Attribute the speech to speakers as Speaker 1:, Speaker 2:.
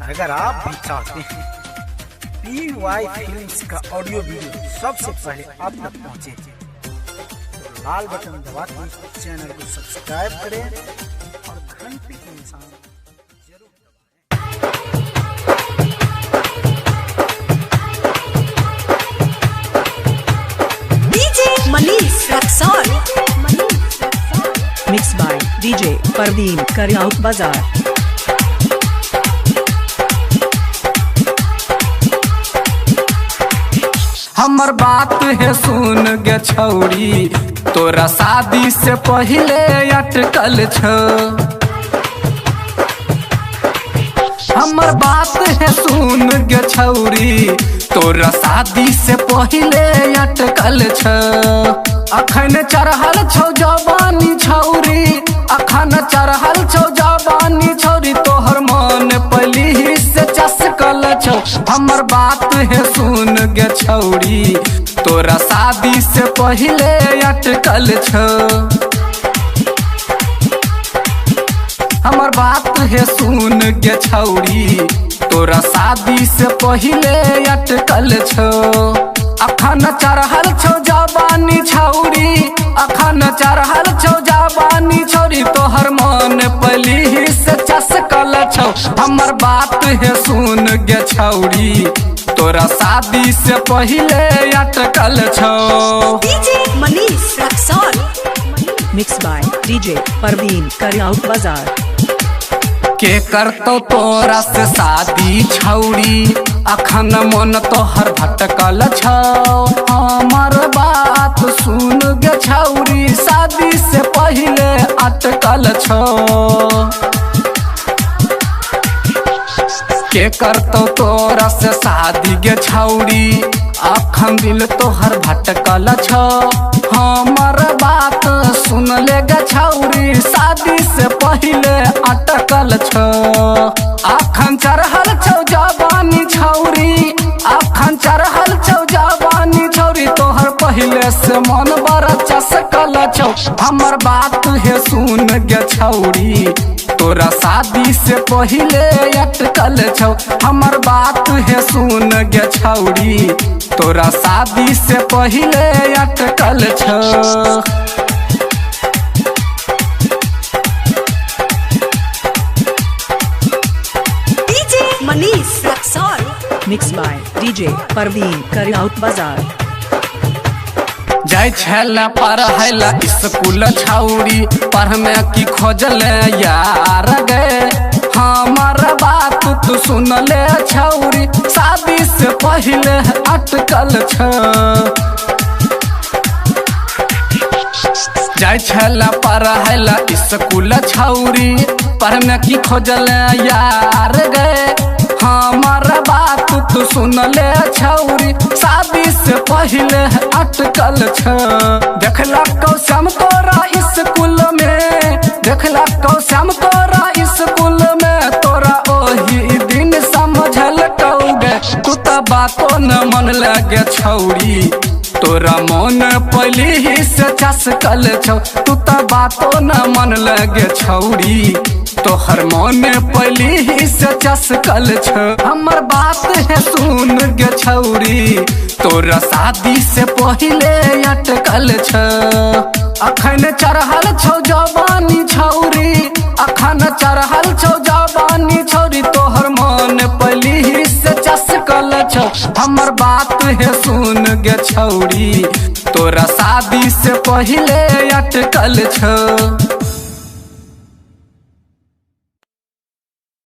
Speaker 1: अगर आप भी चाहते हैं PY फिल्म्स का ऑडियो वीडियो सबसे पहले आप तक पहुंचे, तो लाल बटन दबा के चैनल को सब्सक्राइब करें और घंटी के निशान जरूर दबाएं।
Speaker 2: DJ Manish Raksol
Speaker 3: Mixed by DJ Parveen Karyaut Bazaar।
Speaker 4: हमर बात है सुन गे छौरी, तोरा शादी से पहले अटकल छ। हमर बात है सुन गे छौरी, तोरा शादी से पहले अटकल छ। अखन चढ़ल छौ जवानी छौरी, अखन चढ़ल छौ जवानी छौरी, तोहर मन पली से चसकल छौ। हमर बात है सुन गे छौरी, तोरा शादी से पहले अटकल छ। हमर बात है सुन गे छौरी, तोरा शादी से पहले अटकल छ। अखन चढ़ल छौ जवानी छौरी, अखन चढ़ल छौ जवानी छौरी, तोहर मन पली से चसकल छौ। हमर बात है सुन गे छौरी, तोरा शादी से पहले अटकल छौ।
Speaker 2: DJ Manish Raksol
Speaker 3: Mixed by DJ Parveen Karyaut Bazaar।
Speaker 4: के करतो तोरा से शादी छौरी, अखन मन तोहर भटकल छौ। हमर बात सुन गे छौरी, शादी से पहले अटकल छौ। के करतो तोरा से शादी गे छौरी, अखन दिल तोहर भटकल छौ। हमर बात सुन ले गे छौरी, शादी से पहले अटकल छौ। अखन चढ़ल छौ जवानी छौरी, अखन चढ़ल छौ जवानी छौरी, तोहर पहले से मन बड़ा चसकल छौ। हमर बात है सुन गे छौरी, तोरा शादी से पहले अटकल छौ। हमर बात है सुन गे छौरी, तोरा शादी से पहले अटकल छौ।
Speaker 2: DJ Manish Raksol
Speaker 3: Mixed by DJ Parveen Karyaut Bazaar।
Speaker 4: जाय छल पढ़ल स्कूल छौरी, पढ़ में की खोजल यार गे। हमर बात तू सुन ले छौरी, शादी से पहले अटकल छ। जाय छल पढ़ल स्कूल छौरी, पढ़ में की खोजल यार गे। हमर बात तू सुन ले छौरी, शादी से पहले अटकल छ। देखला कौशम तोरा स्कूल में, देखला कौशम तोरा स्कूल में, तोरा ओही दिन समझल कौगे। तू त बातो न मन लगे छौरी, तोरा मन पली से चसकल छौ। तू त बातो न मन लगे छौरी, तोहर मन पली से चसकल छ। हमर बात है सुन गे छौरी, तोरा शादी से पहले अटकल छ। अखन चढ़ल छौ जवानी छौरी, अखन चढ़ल छौ जवानी छौरी, तोहर मन पली से चसकल छौ। हमर बात है सुन गे छौरी, तोरा शादी से पहले अटकल छ।